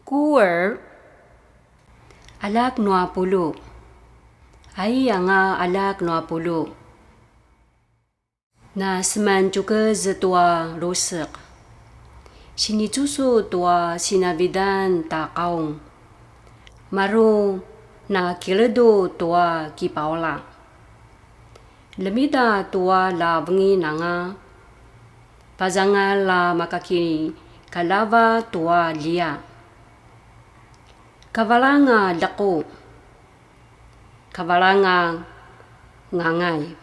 孤儿 anak 20 ai anga anak 20 na seman juga zetua rusak sini cusu tua sinabidan ta kaung maru na kiledo tua ki paula lemida tua la bengi nanga pazanga la makaki kalava tua lia kavalanga dako kavalanga ngangai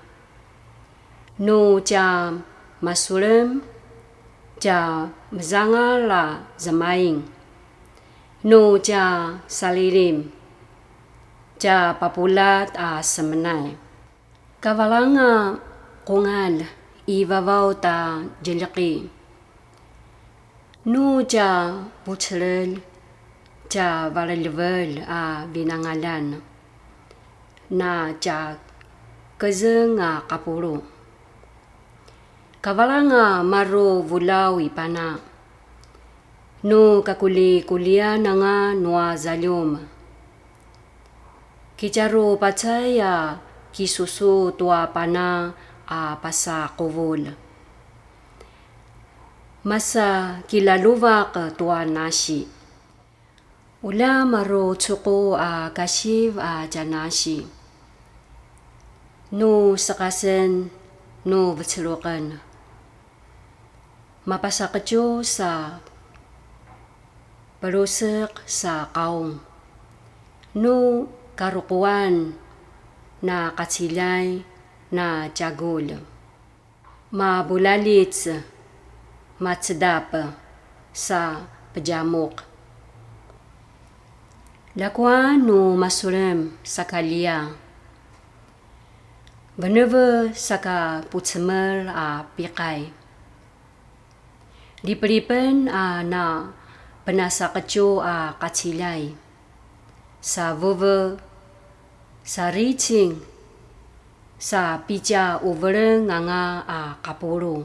no ja masulem ja mzanga la zamaing no ja salirim ja papulat a semenai kavalanga kongal ivavau ta jelaki no ja butselel ja valelevel a binangalan na ja kezeng a kapuru kavalanga maro vulau ipana no kakuli kulia nanga noa zalium kijaru pacaya kisusu tua pana a pasa kovol masa kilaluva ke tua nasi ula maro tsuko a kashiv a janasi no sakasen no betselokan mapasa kejo sa perusek sa kaung no karukuan na katsilay na jagul mabulalit matsedap sa pejamuk lakwa no masulem sakalia beneve saka putsemer a pikai diperipen a na penasa kejo a katsilay sa vove sa reaching sa pija overeng nganga a kapuru